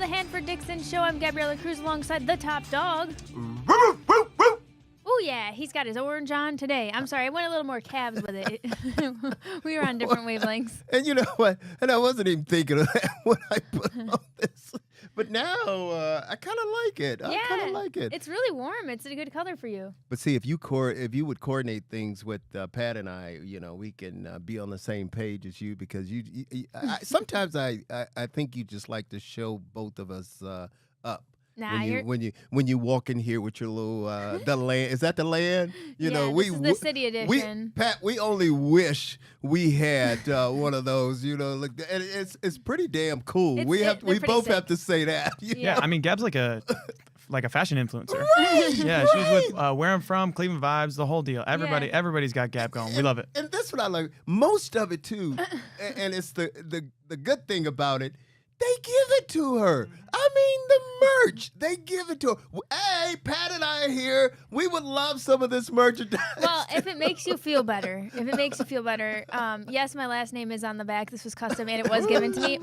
Hanford Dixon Show. I'm Gabriella Cruz alongside the top dog. Oh, yeah, he's got his orange on today. I'm sorry, I went a little more Cavs with it. We were on different wavelengths. And you know what? And I wasn't even thinking of that when I put on this. But now I kind of like it. I kind of like it. It's really warm. It's a good color for you. But see, if you would coordinate things with Pat and I, we can be on the same page as you because sometimes I think you just like to show both of us up. Nah, when you walk in here with your little the land, is that the land? This is the city edition. We only wish we had one of those. Look, and it's pretty damn cool. We both have to say that. Yeah, I mean, Gab's like a fashion influencer. Right. Yeah, she's with Where I'm From, Cleveland Vibes, the whole deal. Everybody's got Gab going. We love it. And that's what I like. Most of it too, and it's the good thing about it. They give it to her. I mean, the merch. They give it to her. Hey, Pat and I are here. We would love some of this merchandise. Well, if it makes you feel better. Yes, my last name is on the back. This was custom and it was given to me.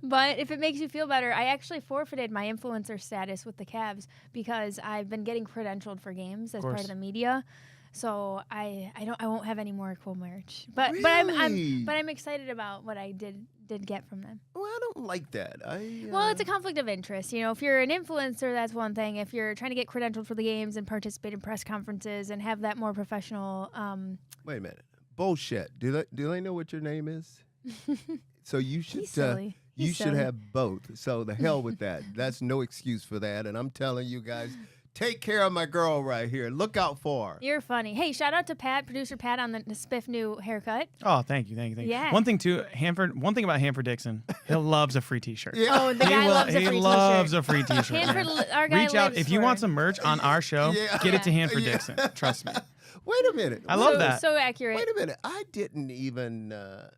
But if it makes you feel better, I actually forfeited my influencer status with the Cavs because I've been getting credentialed for games as part of the media. So I won't have any more cool merch, but I'm excited about what I did get from them. Well, I don't like that. Well, it's a conflict of interest. If you're an influencer, that's one thing. If you're trying to get credentialed for the games and participate in press conferences and have that more professional. Wait a minute, bullshit. Do they know what your name is? So you should. He's silly. You should have both. So the hell with that. That's no excuse for that. And I'm telling you guys. Take care of my girl right here. Look out for her. You're funny. Hey, shout out to Pat, producer Pat, on the spiff new haircut. Oh, thank you. Yeah. One thing about Hanford Dixon, he loves a free T-shirt. Yeah. Oh, the guy loves a free T-shirt. He loves a free T-shirt. Hanford, our guy Reach out lives if you want some merch on our show. Get it to Hanford Dixon. Trust me. Wait a minute. I love that. So accurate. Wait a minute. I didn't even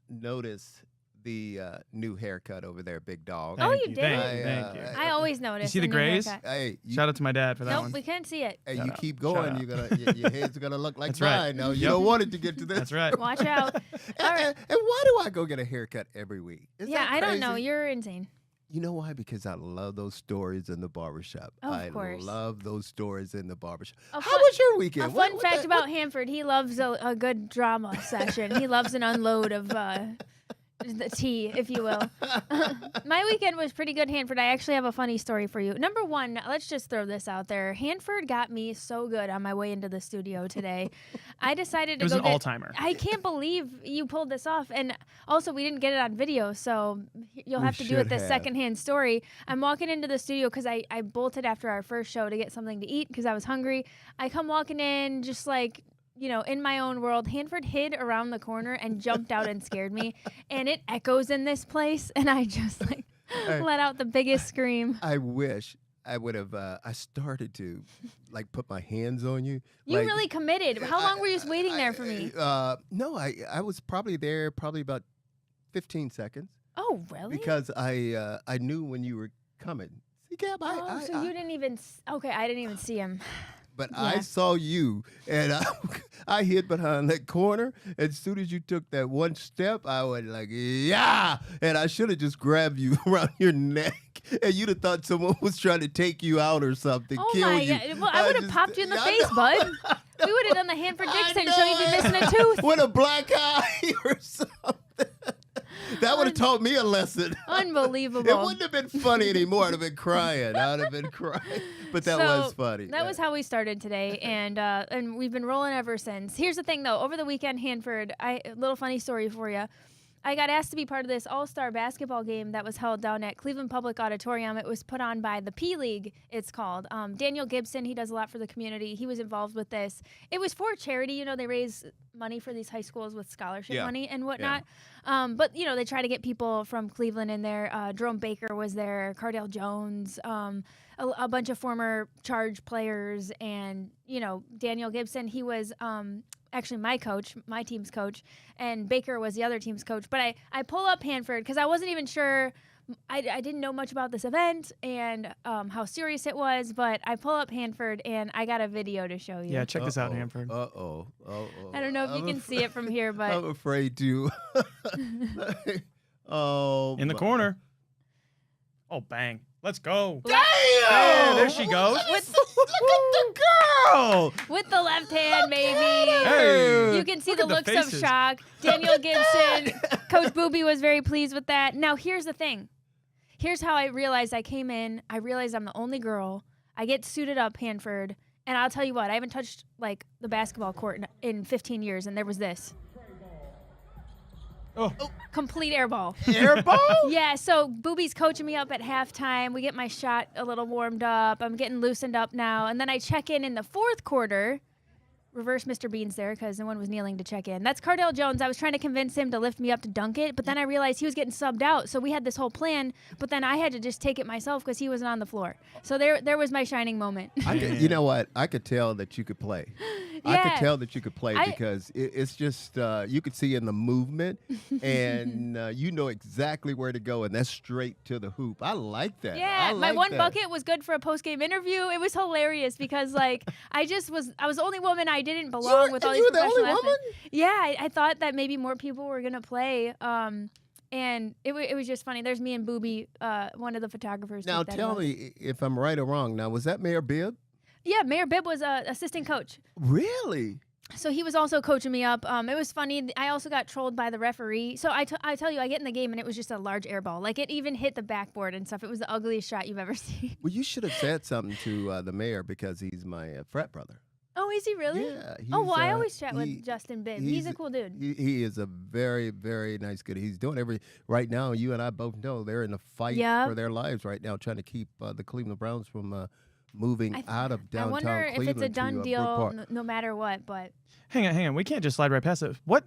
notice the new haircut over there, big dog. You did? Thank you. I always notice. You see the grays? Hey, shout out to my dad for that one. Nope, we can't see it. Hey, you keep going. Your head's gonna look like That's mine. right. No, you don't want it to get to this. That's right. Watch out. And why do I go get a haircut every week? Is that I don't crazy? know. You're insane. You know why? Because I love those stories in the barbershop. Of course. I love those stories in the barbershop. How was your weekend? A fun fact about Hanford, he loves a good drama session. He loves an unload of the tea, if you will. My weekend was pretty good, Hanford. I actually have a funny story for you. Number one, let's just throw this out there. Hanford got me so good on my way into the studio today. I decided to It was an all-timer. I can't believe you pulled this off. And also, we didn't get it on video, so you'll have to do it the secondhand story. I'm walking into the studio because I bolted after our first show to get something to eat because I was hungry. I come walking in just like, in my own world. Hanford hid around the corner and jumped out and scared me. And it echoes in this place. And I just let out the biggest scream. I wish I would have. I started to put my hands on you. You really committed. How long were you just waiting there for me? No, I was probably there about 15 seconds. Oh, really? Because I knew when you were coming. See, Gab, so you didn't even. Okay, I didn't even see him. But I saw you, and I hid behind that corner. As soon as you took that one step, I was like, yeah! And I should have just grabbed you around your neck, and you'd have thought someone was trying to take you out or something, kill you. God. Well, I would have popped you in the face, bud. We would have done the Hanford Dixon show. You'd be missing a tooth. With a black eye or something. That would have taught me a lesson. Unbelievable. It wouldn't have been funny anymore. I'd have been crying. I'd have been crying. But that was funny. That was how we started today, and we've been rolling ever since. Here's the thing, though. Over the weekend, Hanford, a little funny story for you. I got asked to be part of this all-star basketball game that was held down at Cleveland Public Auditorium. It was put on by the P-League, it's called. Daniel Gibson, he does a lot for the community. He was involved with this. It was for charity. They raise money for these high schools with scholarship money and whatnot. Yeah. But, they try to get people from Cleveland in there. Jerome Baker was there, Cardale Jones, a bunch of former Charge players, and, Daniel Gibson, he was actually my team's coach, and Baker was the other team's coach. But I pull up Hanford because I wasn't even sure. I didn't know much about this event and how serious it was, but I pull up Hanford and I got a video to show you. Yeah, check this out, Hanford. I don't know if you can see it from here, but I'm afraid to. In the corner. Oh, bang. Let's go. Damn! Yeah, there she goes. Look at the girl. With the left hand, maybe. Hey. You can see Look the at the looks of faces. shock. Daniel Gibson, Coach Booby was very pleased with that. Now, here's the thing. Here's how I realized I came in. I realized I'm the only girl. I get suited up, Hanford, and I'll tell you what, I haven't touched like the basketball court in 15 years, and there was this. Oh. Complete air ball. Air ball? Yeah, so Booby's coaching me up at halftime. We get my shot a little warmed up. I'm getting loosened up now. And then I check in the fourth quarter. Reverse Mr. Beans there because no one was kneeling to check in. That's Cardell Jones. I was trying to convince him to lift me up to dunk it, but then I realized he was getting subbed out. So we had this whole plan, but then I had to just take it myself because he wasn't on the floor. So there was my shining moment. You know what? I could tell that you could play. I could Yeah. tell that you could play because it's just you could see in the movement, and you know exactly where to go, and that's straight to the hoop. I like that. Yeah, I my like one that. bucket was good for a post-game interview. It was hilarious because, like, I was the only woman. I didn't belong with all these you were the professional only woman? athletes. Yeah, I thought that maybe more people were gonna play. And it was just funny. There's me and Booby, one of the photographers. Now took that tell of us. me if I'm right or wrong. Now was that Mayor Bibb? Yeah, Mayor Bibb was assistant coach. Really? So he was also coaching me up. It was funny. I also got trolled by the referee. So I tell you, I get in the game and it was just a large air ball. Like it even hit the backboard and stuff. It was the ugliest shot you've ever seen. Well, you should have said something to the mayor because he's my frat brother. Oh, is he really? Yeah. Oh, well, I he's, always chat he- with Justin Bibb. He's a cool dude. He is a very, very nice kid. He's doing right now. You and I both know they're in a fight Yep. for their lives right now, trying to keep the Cleveland Browns from moving out of I downtown wonder if Cleveland it's a done to, deal, Brook Park. no matter what. But Hang on. We can't just slide right past it. What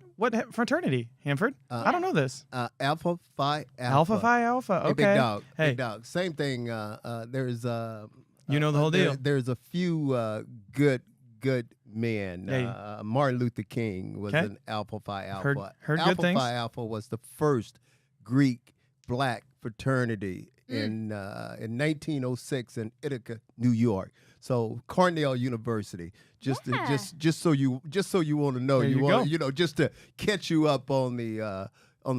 fraternity, Hanford? I don't know this. Alpha Phi Alpha. Alpha Phi Alpha. Hey, Okay. big dog. Hey, Big dog. Same thing. There's you know the whole deal. There's a few good men. Yeah. Martin Luther King was 'Kay. an Alpha Phi Alpha. Heard good Alpha things. Phi Alpha was the first Greek black fraternity in 1906 in Ithaca, New York. So Cornell University. Just so you want to know, There you want go. you know, just to catch you up on the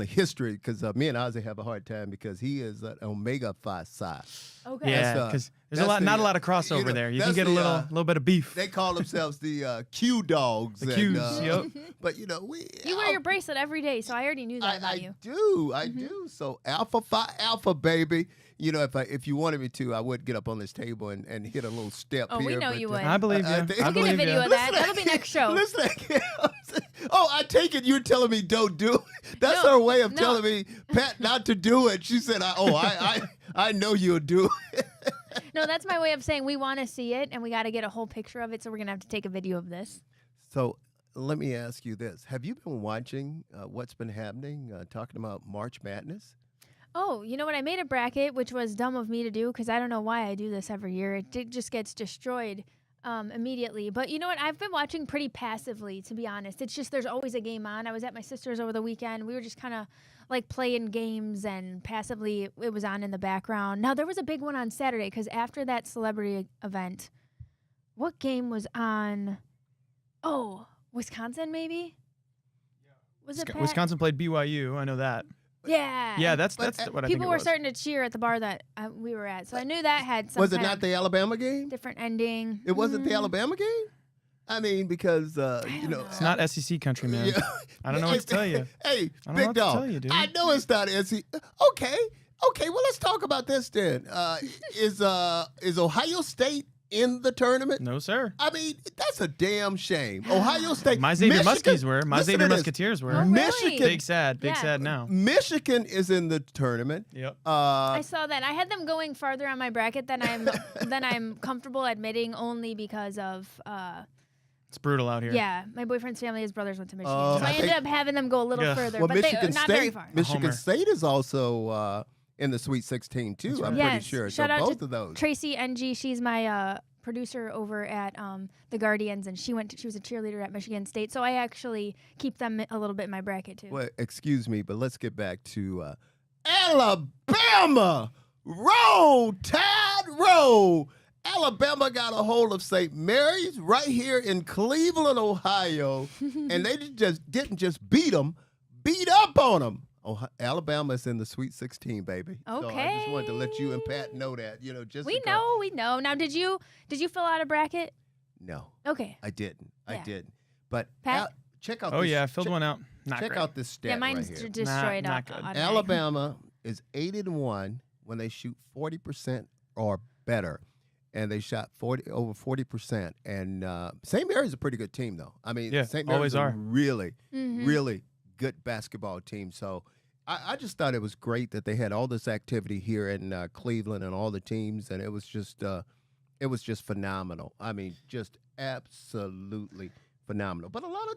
history, because me and Ozzy have a hard time because he is an Omega Phi Psi. okay. Yeah, That's, because there's that's not the, a lot of crossover you know, there. You that's can get a the, little bit of beef. They call themselves the Q Dogs. The and, Qs, yep. But you know, You wear your bracelet every day, so I already knew that about you. I do. So Alpha Phi Alpha, baby. You know, if you wanted me to, I would get up on this table and hit a little step Oh, here. we know but, you would. I believe you. I think- I We'll get a believe video you. of that. That'll be next show. Listen, oh, I take it you're telling me don't do it. That's No, her way of no. telling me, Pat, not to do it. She said, I know you'll do it. No, that's my way of saying we want to see it, and we got to get a whole picture of it, so we're going to have to take a video of this. So let me ask you this. Have you been watching what's been happening, talking about March Madness? Oh, you know what? I made a bracket, which was dumb of me to do because I don't know why I do this every year. It just gets destroyed immediately. But you know what? I've been watching pretty passively, to be honest. It's just there's always a game on. I was at my sister's over the weekend. We were just kind of like playing games, and passively it was on in the background. Now, there was a big one on Saturday because after that celebrity event, what game was on? Oh, Wisconsin maybe? Was it Pat? Wisconsin played BYU. I know that. Yeah. Yeah, that's But, what I think People it were was. starting to cheer at the bar that we were at, so I knew that had some Was it kind not of the Alabama game? different ending. It wasn't the Alabama game? I mean, because, you don't know. know. It's not SEC country, man. Yeah. I don't know what to tell you. Hey, I don't know big what to dog. tell you, dude. I know it's not SEC. Okay, well, let's talk about this then. Is Ohio State in the tournament? No, sir. I mean, that's a damn shame. Ohio State. My Xavier Michigan- Muskies were. My listen Xavier to this. Musketeers were. Oh, really? Michigan. Big sad Yeah. now. Michigan is in the tournament. Yep. I saw that. I had them going farther on my bracket than I'm comfortable admitting, only because of It's brutal out here. yeah, my boyfriend's family, his brothers went to Michigan, Oh, so I I ended think- up having them go a little Yeah. further, Well, but Michigan not very State. far. Michigan Homer. State is also in the Sweet 16 too. That's I'm right. pretty sure. Shout so out both to of those. Tracy NG. She's my producer over at the Guardians, and she was a cheerleader at Michigan State, so I actually keep them a little bit in my bracket too. Well, excuse me, but let's get back to Alabama. Roll, Tide, roll. Alabama got a hold of St. Mary's right here in Cleveland, Ohio, and they didn't just beat them, beat up on them. Alabama's in the Sweet 16, baby. So I just wanted to let you and Pat know that. Just we know. Now, did you fill out a bracket? No. Okay. I didn't. Yeah. But Pat? check out. Oh this, yeah, I filled one out. Not check great. out this stat Yeah, mine's right here. destroyed. Not good. automatic. Alabama is 8-1 when they shoot 40% or better, and they shot over 40%. And St. Mary's a pretty good team, though. I mean, Yeah, St. Mary's always are. really, Mhm. really good basketball team. So I just thought it was great that they had all this activity here in Cleveland and all the teams, and it was just phenomenal. I mean, just absolutely phenomenal. But a lot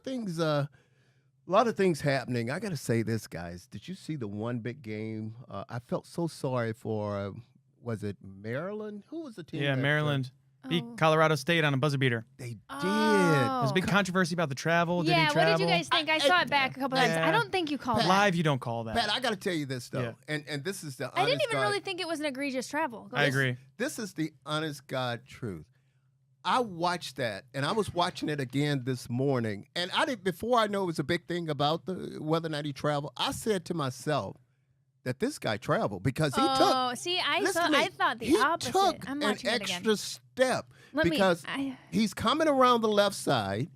of things happening. I got to say this, guys. Did you see the one big game? I felt so sorry for, was it Maryland? Who was the team? Yeah, that, Maryland beat Oh. Colorado State on a buzzer beater. they did. Oh. There's a big controversy about the travel. Did he Yeah, travel? what did you guys think? I saw it back a couple times. Yeah. I don't think you called that. Live, you don't call that. Pat, I got to tell you this, though. Yeah. And this is the honest I didn't even God- really think it was an egregious travel. Go I ahead. agree. This is the honest God truth. I watched that, and I was watching it again this morning. And before I know it was a big thing about whether or not he traveled, I said to myself that this guy traveled because he took. Oh, see, I thought the he opposite. took I'm an watching it extra again. step Let because me. he's coming around the left side.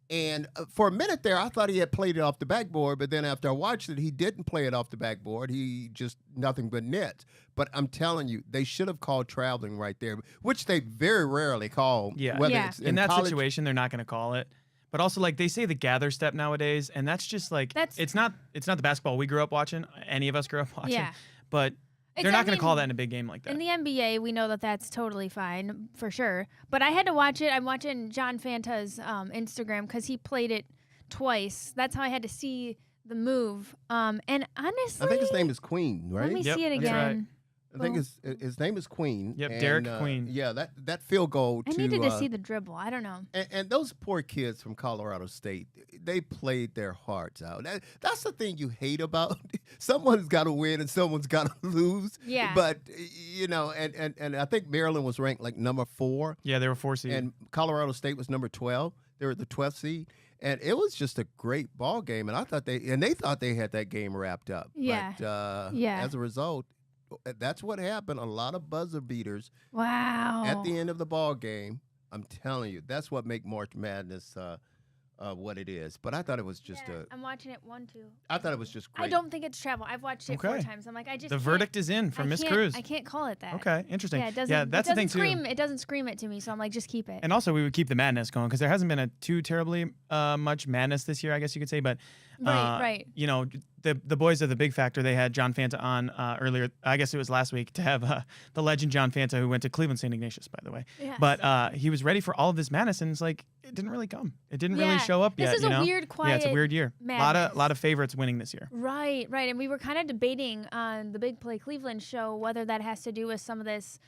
And for a minute there, I thought he had played it off the backboard, but then after I watched it, he didn't play it off the backboard. He just nothing but nets. But I'm telling you, they should have called traveling right there, which they very rarely call. Yeah. Whether Yeah. it's In that college, situation, they're not going to call it. But also, like they say, the gather step nowadays, and that's just like it's not the basketball we grew up watching. Any of us grew up watching. Yeah. But they're not going to call that in a big game like that. In the NBA, we know that that's totally fine for sure. But I had to watch it. I'm watching John Fanta's Instagram because he played it twice. That's how I had to see the move. And honestly, I think his name is Queen, right? let me Yep, see it that's right. again. I think his name is Queen. Yep, and, Derek Queen. Yeah, that field goal. I needed to see the dribble. I don't know. And those poor kids from Colorado State, they played their hearts out. That's the thing you hate about. Someone's got to win and someone's got to lose. Yeah. But and I think Maryland was ranked like number 4. Yeah, they were 4 seed. And Colorado State was number 12. They were the 12th seed. And it was just a great ball game. And they thought they had that game wrapped up. Yeah. But Yeah. as a result, that's what happened. A lot of buzzer beaters Wow. at the end of the ball game. I'm telling you, that's what make March Madness what it is. But I thought it was just I'm watching it 1-2. I thought it was just great. I don't think it's travel. I've watched it 4 Okay. times. I'm like, I just The can't- verdict is in from I Miss can't- Cruz. I can't call it that. Okay, interesting. Yeah, it doesn't. Yeah, that's the thing scream, too. It doesn't scream it to me, so I'm like, just keep it. And also, we would keep the madness going because there hasn't been a too terribly much madness this year, I guess you could say. But Right. you know, the boys of the Big Factor, they had John Fanta on earlier. I guess it was last week to have the legend John Fanta, who went to Cleveland St. Ignatius, by the way. Yes. But he was ready for all of this madness, and it's like it didn't really come. It didn't really show up This yet. is you a know? weird, Yeah, it's a quiet weird year. madness. Lot of favorites winning this year. Right. And we were kind of debating on the Big Play Cleveland show whether that has to do with some of this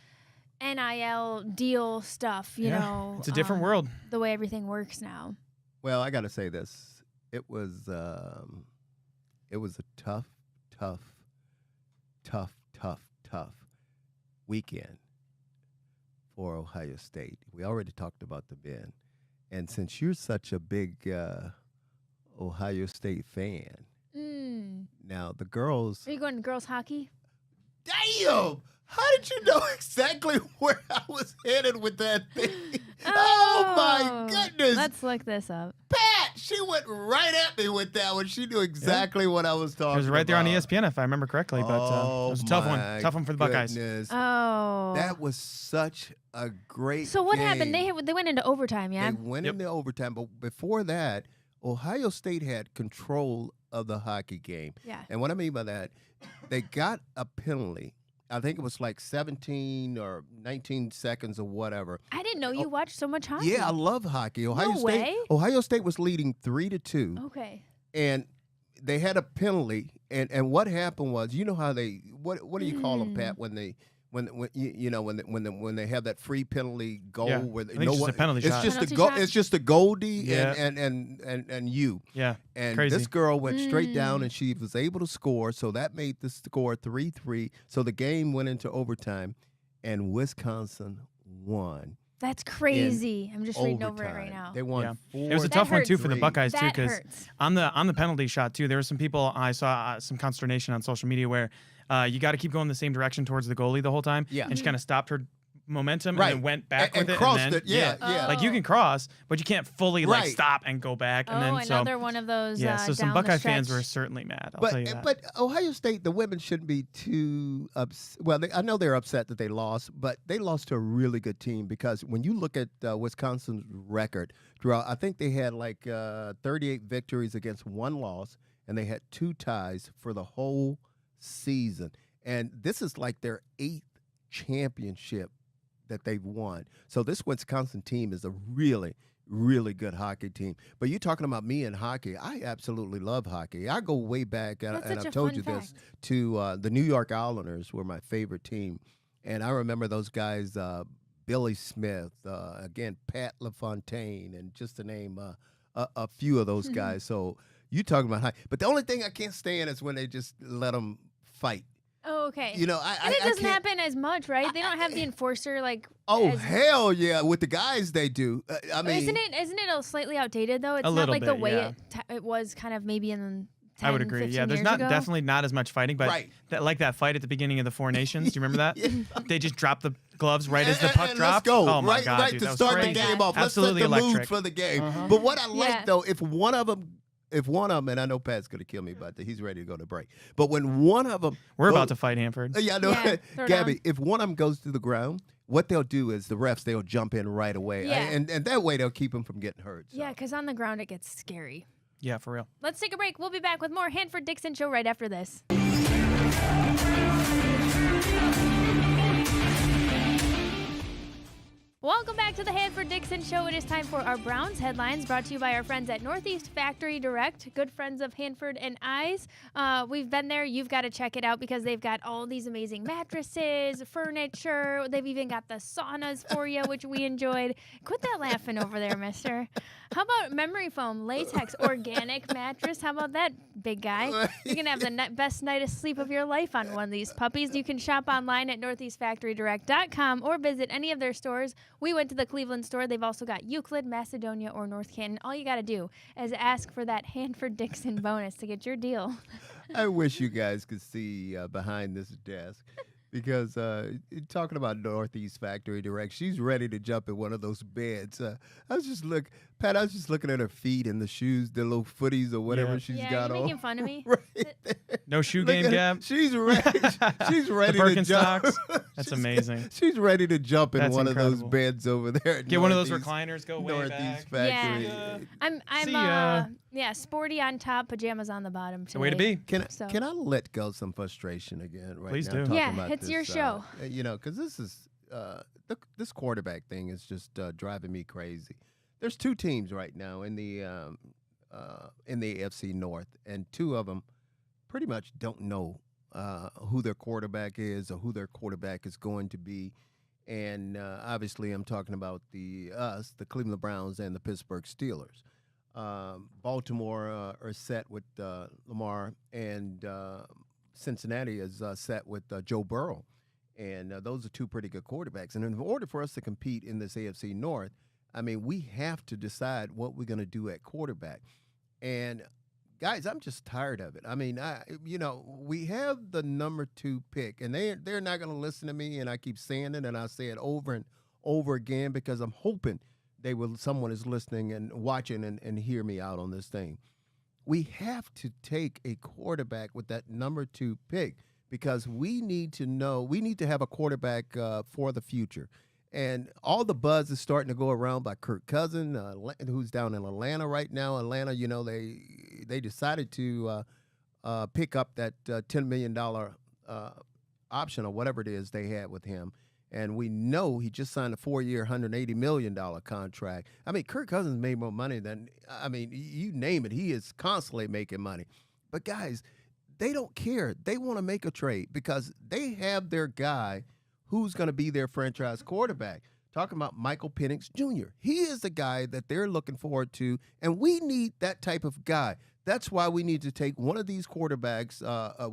NIL deal stuff, you know. It's a different world. The way everything works now. Well, I got to say this. It was a tough weekend for Ohio State. We already talked about the Ben. And since you're such a big Ohio State fan, now the girls. Are you going to girls hockey? Damn! How did you know exactly where I was headed with that thing? Oh my goodness! Let's look this up. Pat, she went right at me with that one. She knew exactly what I was talking about. It was right there on ESPN, if I remember correctly. But it was a tough one. my Tough one for the Buckeyes. goodness. Oh. That was such a great So what game. happened? They went into overtime, yeah? They went Yep. into overtime, but before that, Ohio State had control of the hockey game. Yeah. And what I mean by that, they got a penalty. I think it was like 17 or 19 seconds or whatever. I didn't know you watched so much hockey. Yeah, I love hockey. Ohio State was leading 3-2. Okay. And they had a penalty, and what happened was, you know how they what do you call them, Pat, when they when they have that free penalty goal Yeah. where I think it's just a penalty it's shot. just Penalty a goal. shot? It's just a Goldie Yeah. and you. Yeah. And Crazy. this girl went straight down, and she was able to score, so that made the score 3-3. So the game went into overtime, and Wisconsin won. That's crazy. I'm just reading over it overtime. right now. They won Yeah. 4. It was a That tough one too hurts. for the Buckeyes too, That because hurts. on the penalty shot too, there were some people I saw some consternation on social media where you got to keep going the same direction towards the goalie the whole time, Yeah. and she kind of stopped her momentum Right. and then went back And with it crossed and then, it. Yeah, yeah. like you can cross, but you can't fully like Right. stop and go back. And then Another one of those. so some down the Buckeye fans stretch. were certainly mad. I'll tell you that. But Ohio State, the women shouldn't be too upset. Well, I know they're upset that they lost, but they lost to a really good team because when you look at Wisconsin's record throughout, I think they had like 38 victories against 1 loss, and they had 2 ties for the whole season. And this is like their 8th championship that they've won. So this Wisconsin team is a really, really good hockey team. But you're talking about me and hockey. I absolutely love hockey. I go way back, and That's such I've a told fun you this, fact. to the New York Islanders were my favorite team. And I remember those guys, Billy Smith, again, Pat LaFontaine, and just to name a few of those guys. So you talking about hockey. But the only thing I can't stand is when they just let them fight. Oh, okay. You know, and it doesn't can't- happen as much, right? They don't have the enforcer like. Oh as, hell yeah! With the guys they do. I mean, isn't it a slightly outdated though? It's A not little like the bit, way yeah. it was kind of maybe in 10, I would agree. 15 Yeah, there's years not ago. definitely not as much fighting, but Right. like that fight at the beginning of the Four Nations. Do you remember that? Yeah. They just dropped the gloves right as the puck and dropped. Let's go. Oh my right, god, right dude, to that was start the crazy. game off. Absolutely Let's set the electric. mood for the game. Uh-huh. But what I like Yeah. though, if one of them, and I know Pat's gonna kill me, but he's ready to go to break. But when one of them, We're about to fight Hanford. Yeah, I know. Yeah, throw Gabby, down. if one of them goes to the ground, what they'll do is the refs they'll jump in right away, Yeah. and that way they'll keep him from getting hurt. So. Yeah, because on the ground it gets scary. Yeah, for real. Let's take a break. We'll be back with more Hanford Dixon Show right after this. Welcome back to the Hanford Dixon Show. It is time for our Browns headlines, brought to you by our friends at Northeast Factory Direct, good friends of Hanford and Eyes. We've been there. You've got to check it out because they've got all these amazing mattresses, furniture. They've even got the saunas for you, which we enjoyed. Quit that laughing over there, mister. How about memory foam, latex, organic mattress? How about that, big guy? You're going to have the best night of sleep of your life on one of these puppies. You can shop online at northeastfactorydirect.com or visit any of their stores. We went to the Cleveland store. They've also got Euclid, Macedonia, or North Canton. All you got to do is ask for that Hanford Dixon bonus to get your deal. I wish you guys could see behind this desk. Because talking about Northeast Factory Direct, she's ready to jump in one of those beds. I was just looking at her feet and the shoes, the little footies or whatever Yeah. she's Yeah, got you're on. making fun of me. Right there. No shoe Look game, at her. Gab. She's ready. She's ready to jump. Birkenstocks. That's amazing. She's ready to jump in That's one of those incredible. beds over there. at Get one of those Northeast- recliners. Go way Northeast back. Factory. Yeah. See I'm ya. sporty on top, pajamas on the bottom. The way to today. be. Can I let go some frustration again right Please now? do. talking Yeah, about it's this, your show. Because this is this quarterback thing is just driving me crazy. There's 2 teams right now in the AFC North, and 2 of them pretty much don't know who their quarterback is or who their quarterback is going to be. And obviously, I'm talking about the Cleveland Browns and the Pittsburgh Steelers. Baltimore are set with Lamar, and Cincinnati is set with Joe Burrow. And those are 2 pretty good quarterbacks. And in order for us to compete in this AFC North, I mean, we have to decide what we're going to do at quarterback. And guys, I'm just tired of it. I mean, we have the number 2 pick, and they're not going to listen to me. And I keep saying it, and I say it over and over again because I'm hoping someone is listening and watching and hear me out on this thing. We have to take a quarterback with that number 2 pick because we need to have a quarterback for the future. And all the buzz is starting to go around by Kirk Cousins, who's down in Atlanta right now. Atlanta, they decided to pick up that $10 million option or whatever it is they had with him. And we know he just signed a 4-year, $180 million contract. I mean, Kirk Cousins made more money than, you name it. He is constantly making money. But, guys, they don't care. They want to make a trade because they have their guy who's going to be their franchise quarterback. Talking about Michael Penix Jr. He is the guy that they're looking forward to, and we need that type of guy. That's why we need to take one of these quarterbacks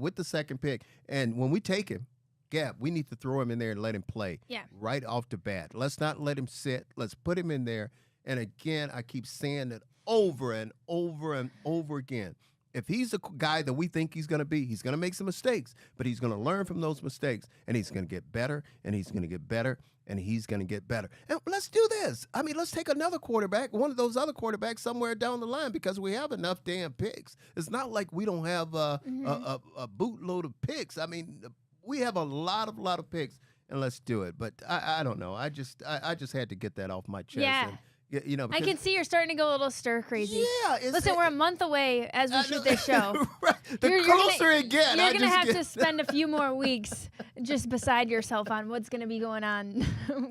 with the 2nd pick. And when we take him, gap. We need to throw him in there and let him play right off the bat. Let's not let him sit. Let's put him in there. And again, I keep saying it over and over and over again. If he's a guy that we think he's going to be, he's going to make some mistakes, but he's going to learn from those mistakes, and he's going to get better, and he's going to get better, and he's going to get better. And let's do this. I mean, let's take another quarterback, one of those other quarterbacks somewhere down the line, because we have enough damn picks. It's not like we don't have a bootload of picks. I mean, we have a lot of picks, and let's do it. But I don't know. I just had to get that off my chest. Yeah. And, you know, I can see you're starting to go a little stir crazy. Yeah. Listen, we're a month away as we shoot this show. Right. The closer it gets, you're going to have to spend a few more weeks just beside yourself on what's going to be going on.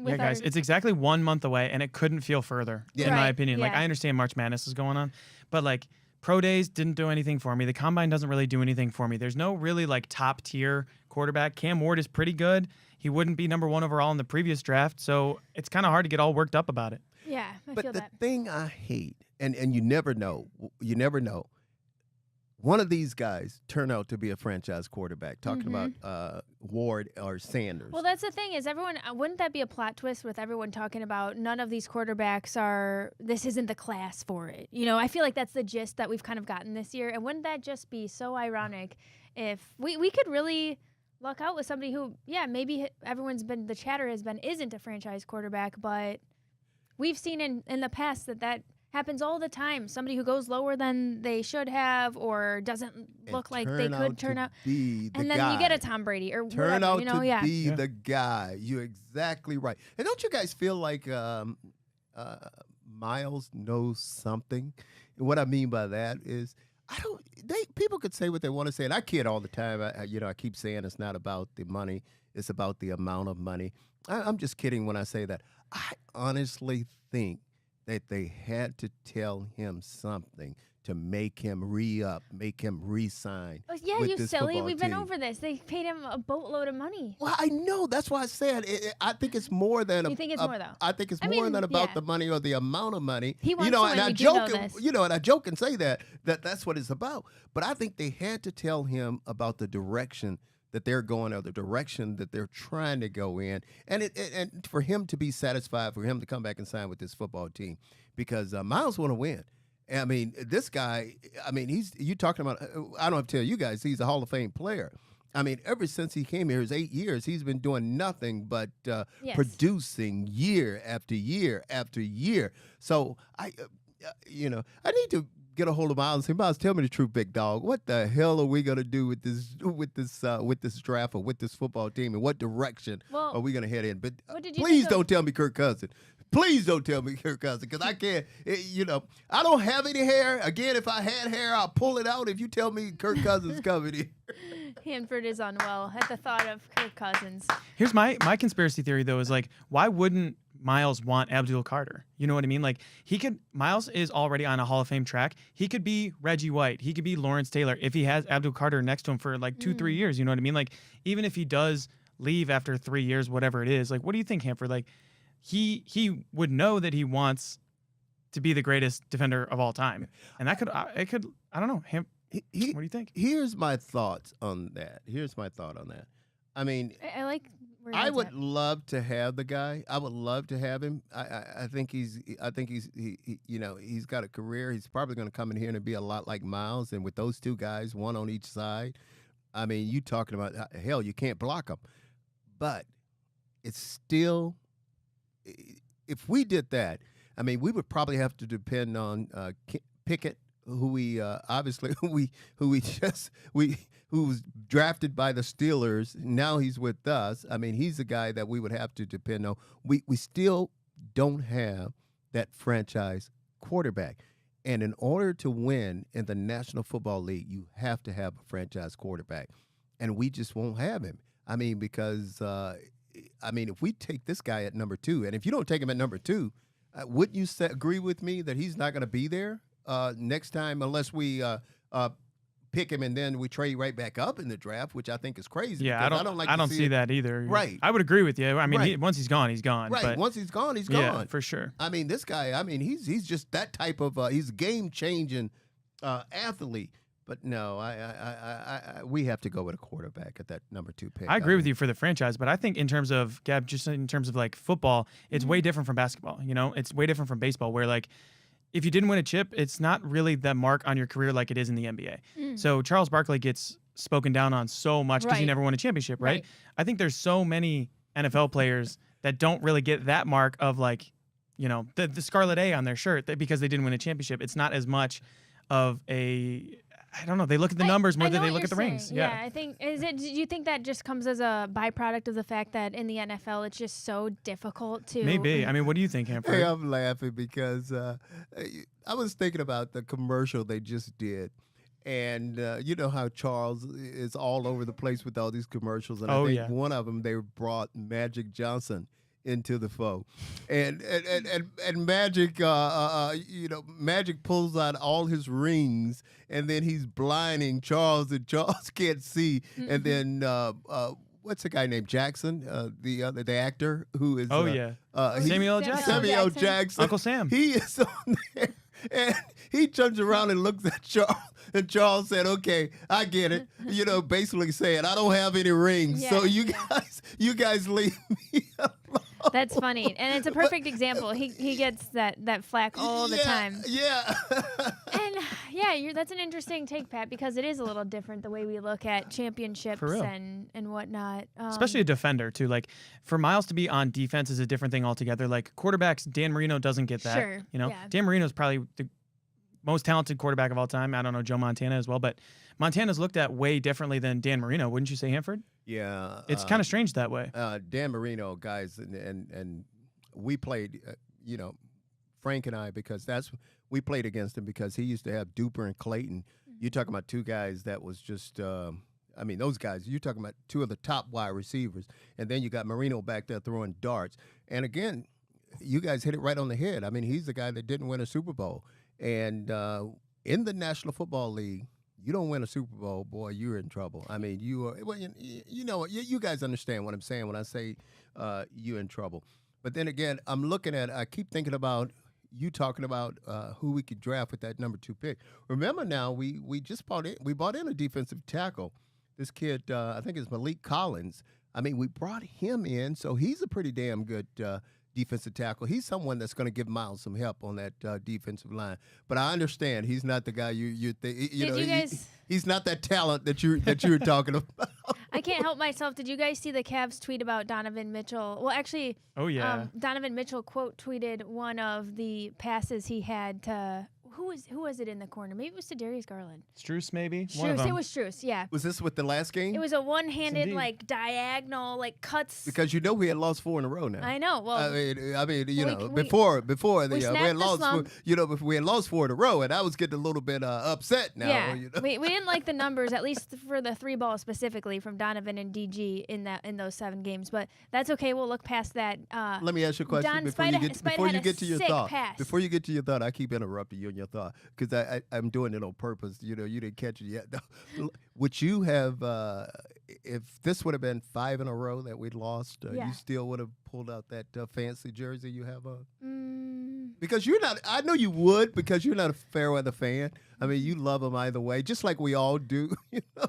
Yeah, guys, it's exactly 1 month away, and it couldn't feel further, in my opinion. Like, I understand March Madness is going on, but, like, pro days didn't do anything for me. The combine doesn't really do anything for me. There's no really, like, top-tier quarterback. Cam Ward is pretty good. He wouldn't be number 1 overall in the previous draft, so it's kind of hard to get all worked up about it. Yeah, I but feel the that. thing I hate, and you never know, one of these guys turn out to be a franchise quarterback, talking about Ward or Sanders. Well, that's the thing is everyone, wouldn't that be a plot twist with everyone talking about none of these quarterbacks this isn't the class for it. You know, I feel like that's the gist that we've kind of gotten this year. And wouldn't that just be so ironic if we could really luck out with somebody who, maybe the chatter has been isn't a franchise quarterback, but we've seen in the past that happens all the time. Somebody who goes lower than they should have or doesn't look like they could turn out. And then you get a Tom Brady or whatever. Turn out to be the guy. You're exactly right. And don't you guys feel like Miles knows something? And what I mean by that is people could say what they want to say. And I kid all the time. I keep saying it's not about the money. It's about the amount of money. I'm just kidding when I say that. I honestly think that they had to tell him something to make him re-up, make him re-sign. Oh, yeah, with you this silly. We've been team. over this. They paid him a boatload of money. Well, I know. That's why I said I think it's more than. You think it's more though? I think it's more than about the money or the amount of money. He wants and to I win. joke, and I joke and say that's what it's about. But I think they had to tell him about the direction that they're going or the direction that they're trying to go in, and for him to be satisfied, for him to come back and sign with this football team, because Miles want to win. I mean, this guy. I mean, you talking about. I don't have to tell you guys, he's a Hall of Fame player. I mean, ever since he came here, his 8 years, he's been doing nothing but producing year after year after year. So I need to get a hold of Miles and say, Miles, tell me the truth, big dog. What the hell are we gonna do with this draft or with this football team, and what direction are we gonna head in? But please don't tell me Kirk Cousins. Please don't tell me Kirk Cousins, because I can't. I don't have any hair. Again, if I had hair, I'll pull it out. If you tell me Kirk Cousins coming here. Hanford is unwell at the thought of Kirk Cousins. Here's my conspiracy theory though, is like, why wouldn't Miles want Abdul Carter? You know what I mean? Like, Miles is already on a Hall of Fame track. He could be Reggie White. He could be Lawrence Taylor if he has Abdul Carter next to him for like 2-3 years. You know what I mean? Like, even if he does leave after 3 years, whatever it is, like, what do you think, Hanford? Like, he would know that he wants to be the greatest defender of all time. And that I don't know. What do you think? Here's my thoughts on that. I mean, I like. I would love to have the guy. I would love to have him. I think he's got a career. He's probably going to come in here and be a lot like Miles. And with those two guys, one on each side, I mean, you talking about hell, you can't block them. But it's still, if we did that, I mean, we would probably have to depend on Pickett, who was drafted by the Steelers. Now he's with us. I mean, he's a guy that we would have to depend on. We still don't have that franchise quarterback. And in order to win in the National Football League, you have to have a franchise quarterback. And we just won't have him. I mean, because, if we take this guy at number 2, and if you don't take him at number 2, wouldn't you agree with me that he's not going to be there next time unless we pick him and then we trade right back up in the draft, which I think is crazy. Yeah, I don't see that either. Right. I would agree with you. I mean, once he's gone, he's gone. Right. But once he's gone, he's yeah, gone. for sure. I mean, this guy, he's just that type of he's a game-changing athlete. But no, we have to go with a quarterback at that number 2 pick. I agree with you for the franchise, but I think in terms of Gab, just in terms of like football, it's way different from basketball. You know, it's way different from baseball, where like if you didn't win a chip, it's not really the mark on your career like it is in the NBA. So Charles Barkley gets spoken down on so much because he never won a championship, right? I think there's so many NFL players that don't really get that mark of like, you know, the Scarlet A on their shirt because they didn't win a championship. It's not as much of a, I don't know. They look at the numbers more than they look at the rings. Yeah, I think do you think that just comes as a byproduct of the fact that in the NFL it's just so difficult to? Maybe. I mean, what do you think, Hanford? Hey, I'm laughing because I was thinking about the commercial they just did. And you know how Charles is all over the place with all these commercials. And I think one of them, they brought Magic Johnson into the fold. And Magic, you know, Magic pulls out all his rings, and then he's blinding Charles, and Charles can't see. And then what's the guy named Jackson, the actor who is Samuel Jackson. Samuel Jackson. Uncle Sam. He is on there. And he turns around and looks at Charles, and Charles said, "Okay, I get it." You know, basically saying, "I don't have any rings, so you guys leave me alone." That's funny, and it's a perfect example. He gets that flack all the time. Yeah. And that's an interesting take, Pat, because it is a little different the way we look at championships and whatnot. Especially a defender too. Like for Miles to be on defense is a different thing altogether. Like quarterbacks, Dan Marino doesn't get that. Sure. You know, Yeah. Dan Marino's probably the most talented quarterback of all time. I don't know Joe Montana as well, but Montana's looked at way differently than Dan Marino. Wouldn't you say, Hanford? Yeah. It's kind of strange that way. Dan Marino, guys, and we played, you know, Frank and I, because we played against him because he used to have Duper and Clayton. You're talking about two guys that was just, I mean, those guys, you're talking about two of the top wide receivers. And then you got Marino back there throwing darts. And again, you guys hit it right on the head. I mean, he's the guy that didn't win a Super Bowl. And in the National Football League, you don't win a Super Bowl, boy, you're in trouble. I mean, you are. Well, you know, you guys understand what I'm saying when I say you're in trouble. But then again, I keep thinking about you talking about who we could draft with that number 2 pick. Remember now, we bought in a defensive tackle. This kid, I think it's Malik Collins. I mean, we brought him in, so he's a pretty damn good defensive tackle. He's someone that's going to give Miles some help on that defensive line. But I understand he's not the guy you think. He's not that talent that you were talking about. I can't help myself. Did you guys see the Cavs tweet about Donovan Mitchell? Well, actually, Donovan Mitchell quote tweeted one of the passes he had to. Who was it in the corner? Maybe it was to Darius Garland. Struce, maybe? Struce, it was Struce, yeah. Was this with the last game? It was a one-handed, like, diagonal, like, cuts. Because you know we had lost 4 in a row now. I know. Well, I mean, you know, before we had lost 4 in a row, and I was getting a little bit upset now. Yeah, you know? we didn't like the numbers, at least for the 3 balls specifically from Donovan and DG in those 7 games. But that's okay. We'll look past that. Let me ask you a question before you get to your thought. Before you get to your thought, I keep interrupting you in your thought because I'm doing it on purpose. You know, you didn't catch it yet. No. Would you have, if this would have been 5 in a row that we'd lost, you still would have pulled out that fancy jersey you have on? Because you're not, I know you would, because you're not a fair weather fan. I mean, you love them either way, just like we all do. You know?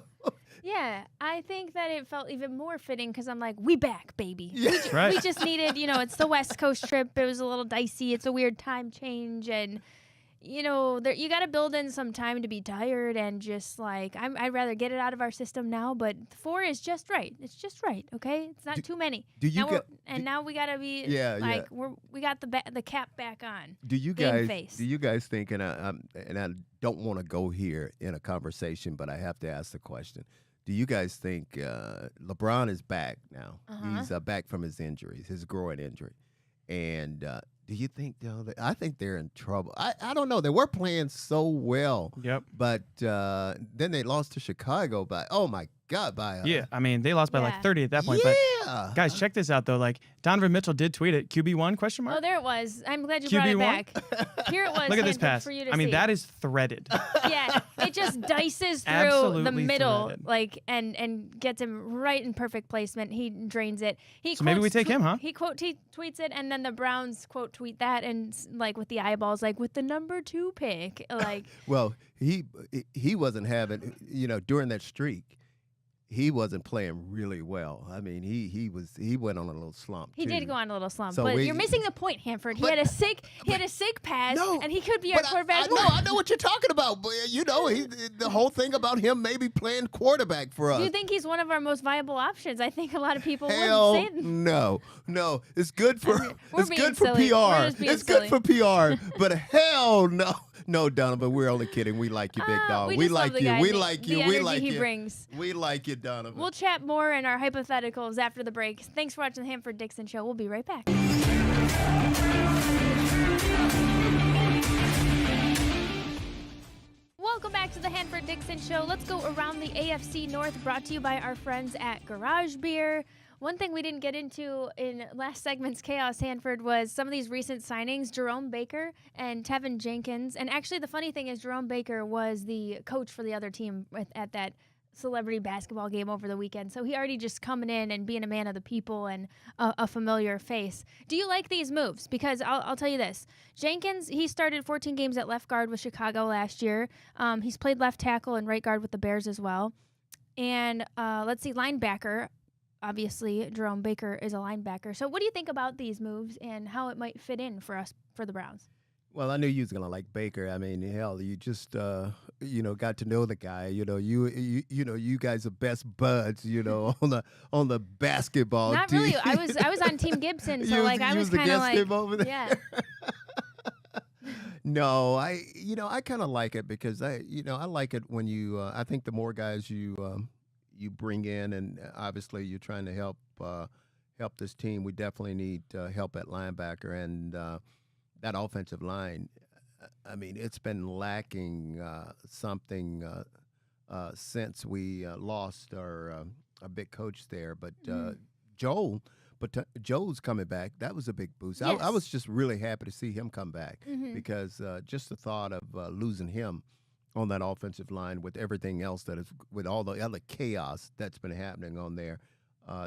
Yeah, I think that it felt even more fitting because I'm like, we back, baby. Yeah. We just needed, you know, it's the West Coast trip. It was a little dicey. It's a weird time change. And, you know, you got to build in some time to be tired and just like, I'd rather get it out of our system now. But 4 is just right. It's just right, okay? It's not too many. Now we got to be we got the cap back on. Do you guys think, and I don't want to go here in a conversation, but I have to ask the question. Do you guys think LeBron is back now? He's back from his injuries, his groin injury. And do you think, I think they're in trouble. I don't know. They were playing so well. Yep. But then they lost to Chicago by, oh, my God, by Yeah, I mean, they lost by like Yeah. 30 at that point. Yeah. But guys, check this out though. Like Donovan Mitchell did tweet it. QB1 question mark? Oh, there it was. I'm glad you brought it QB1? back. Here it was. Look at this Hanford, pass. For you to I mean, see. that is threaded. Yeah, it just dices through the Absolutely middle, threaded. like, and gets him right in perfect placement. He drains it. So maybe we take him, huh? He tweets it, and then the Browns quote tweet that, and like with the eyeballs, like with the number 2 pick, like. Well, he wasn't having, during that streak, he wasn't playing really well. I mean, he went on a little slump. He too. did go on a little slump, So but we- you're missing the point, Hanford. He had a sick pass, No, and he could be our but quarterback. I know what you're talking about. But the whole thing about him maybe playing quarterback for us. Do you think he's one of our most viable options? I think a lot of people Hell would say. no. It's good for We're it's being good for silly. PR. We're just being It's silly. good for PR. But hell no. No, Donovan, we're only kidding. We like you, big dog. We We just love like the you. guy, We the- like the you. We energy like he you. brings. We like you, Donovan. We'll chat more in our hypotheticals after the break. Thanks for watching the Hanford Dixon Show. We'll be right back. Welcome back to the Hanford Dixon Show. Let's go around the AFC North, brought to you by our friends at Garage Beer. One thing we didn't get into in last segment's Chaos Hanford was some of these recent signings, Jerome Baker and Tevin Jenkins. And actually, the funny thing is Jerome Baker was the coach for the other team at that celebrity basketball game over the weekend. So he already just coming in and being a man of the people and a familiar face. Do you like these moves? Because I'll tell you this. Jenkins, he started 14 games at left guard with Chicago last year. He's played left tackle and right guard with the Bears as well. And let's see, linebacker. Obviously, Jerome Baker is a linebacker. So what do you think about these moves and how it might fit in for us, for the Browns? Well, I knew you was gonna like Baker. I mean, hell, you just got to know the guy. You guys are best buds. On the basketball Not team. really. I was on Team Gibson, so You like I you was the kind of guest like, him over there? yeah. No, I kind of like it because I like it when you. I think the more guys you bring in, and obviously you're trying to help this team. We definitely need help at linebacker and that offensive line. I mean, it's been lacking something since we lost our big coach there. But Joel's coming back. That was a big boost. Yes. I was just really happy to see him come back Mm-hmm. because just the thought of losing him on that offensive line with everything else with all the other chaos that's been happening on there,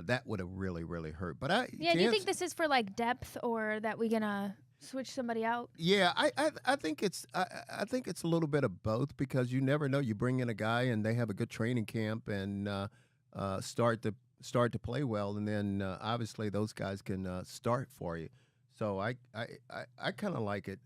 that would have really, really hurt. But Do you think this is for like depth or that we're gonna switch somebody out? Yeah, I think it's I think it's a little bit of both because you never know. You bring in a guy and they have a good training camp and start to play well, and then obviously those guys can start for you. So I kind of like it.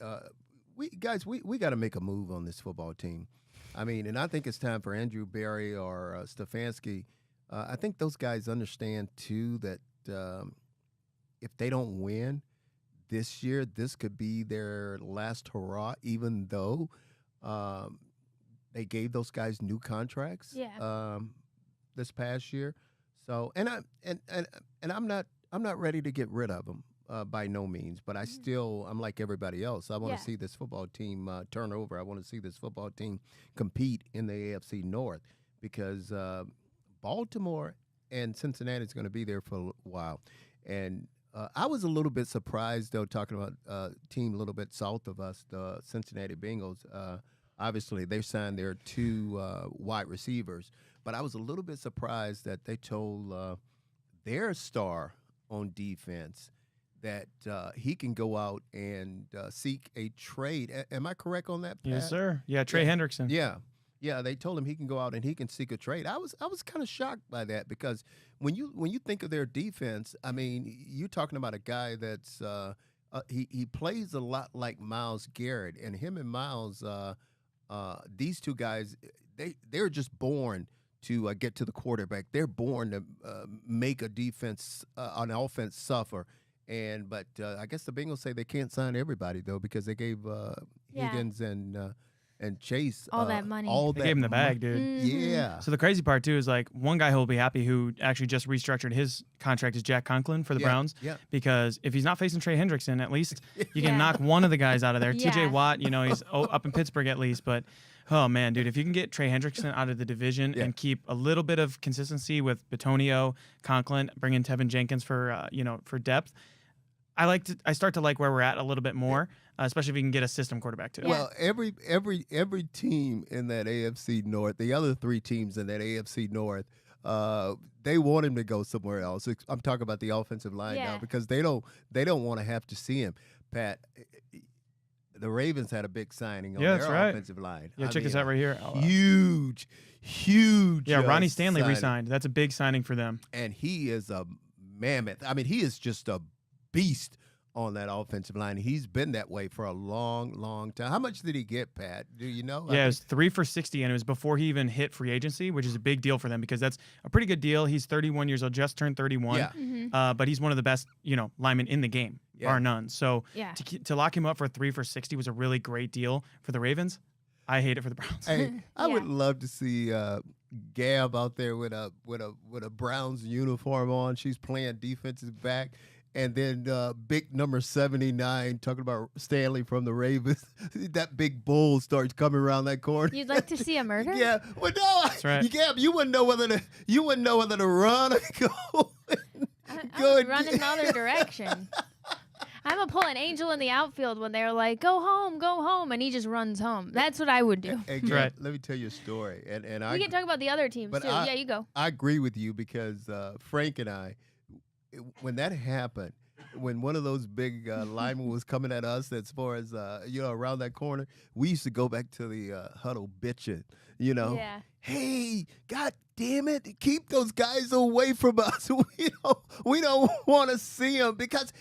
We got to make a move on this football team. I mean, and I think it's time for Andrew Berry or Stefanski. I think those guys understand too that if they don't win this year, this could be their last hurrah. Even though they gave those guys new contracts this past year. So and I'm not ready to get rid of them. By no means, but I'm like everybody else. I want to see this football team turn over. I want to see this football team compete in the AFC North because Baltimore and Cincinnati is going to be there for a while. And I was a little bit surprised, though, talking about a team a little bit south of us, the Cincinnati Bengals. Obviously, they signed their 2 wide receivers, but I was a little bit surprised that they told their star on defense that he can go out and seek a trade. Am I correct on that, Pat? Yes, sir. Yeah, Trey Hendrickson. Yeah, they told him he can go out and he can seek a trade. I was kind of shocked by that because when you think of their defense, I mean, you're talking about a guy that's he plays a lot like Myles Garrett, and him and Myles, these two guys, they're just born to get to the quarterback. They're born to make a defense, an offense suffer. But I guess the Bengals say they can't sign everybody though because they gave Higgins and Chase All that money. They gave him the bag, dude. Mhm. Yeah. So the crazy part too is like one guy who will be happy who actually just restructured his contract is Jack Conklin for the Browns. Yeah. Because if he's not facing Trey Hendrickson, at least you Yeah. can knock one of the guys out of there. Yeah. TJ Watt, he's up in Pittsburgh at least, but Oh man, dude! If you can get Trey Hendrickson out of the division and keep a little bit of consistency with Bitonio, Conklin, bring in Tevin Jenkins for for depth, I start to like where we're at a little bit more, especially if we can get a system quarterback too. Well, every team in that AFC North, the other three teams in that AFC North, they want him to go somewhere else. I'm talking about the offensive line now because they don't want to have to see him. Pat, the Ravens had a big signing on their offensive line. Yeah, check this out right here. Huge. Yeah, Ronnie Stanley signing. re-signed. That's a big signing for them. And he is a mammoth. I mean, he is just a beast on that offensive line. He's been that way for a long, long time. How much did he get, Pat? Do you know? Yeah, it was 3 for $60, and it was before he even hit free agency, which is a big deal for them because that's a pretty good deal. He's 31 years old, just turned 31, but he's one of the best, linemen in the game, bar none. So to lock him up for 3 for $60 was a really great deal for the Ravens. I hate it for the Browns. Hey, I would love to see Gab out there with a Browns uniform on. She's playing defensive back. And then big number 79, talking about Stanley from the Ravens. That big bull starts coming around that corner. You'd like to see a murder? Yeah. Well, no. That's right. You wouldn't know whether to run or go. I would run in the other direction. I'm going to pull an angel in the outfield when they're like, go home, and he just runs home. That's what I would do. Hey, Gab, let me tell you a story. And we can talk about the other teams, too. Yeah, you go. I agree with you because Frank and I, when that happened, when one of those big linemen was coming at us as far as, around that corner, we used to go back to the huddle bitching, Yeah. Hey, God damn it, keep those guys away from us. We don't want to see them because,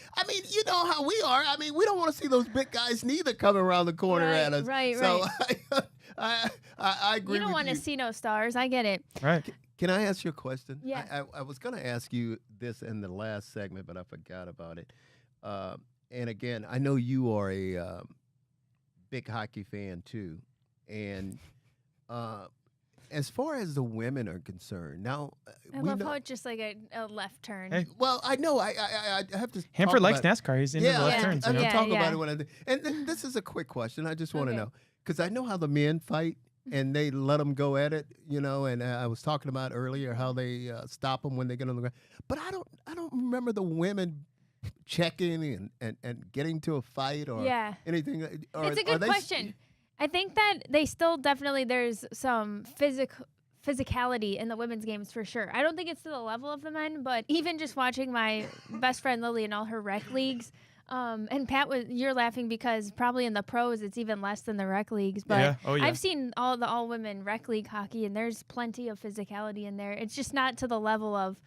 you know how we are. We don't want to see those big guys neither coming around the corner at us. Right. So I agree with you. You don't want to see no stars. I get it. Right. Can I ask you a question? Yeah. I was going to ask you this in the last segment, but I forgot about it. And again, I know you are a big hockey fan too. And as far as the women are concerned, now I love how it's just like a left turn. Hey. Well, I know I have to. Hanford likes NASCAR. He's into the left turns. I You know? talk about it and this is a quick question. I just want to know because I know how the men fight. And they let them go at it, and I was talking about earlier how they stop them when they get on the ground. But I don't remember the women checking and getting to a fight or anything. It's a good question. I think that they still definitely, there's some physicality in the women's games for sure. I don't think it's to the level of the men, but even just watching my best friend Lily in all her rec leagues, and Pat, you're laughing because probably in the pros it's even less than the rec leagues. But I've seen all the all-women rec league hockey, and there's plenty of physicality in there. It's just not to the level of,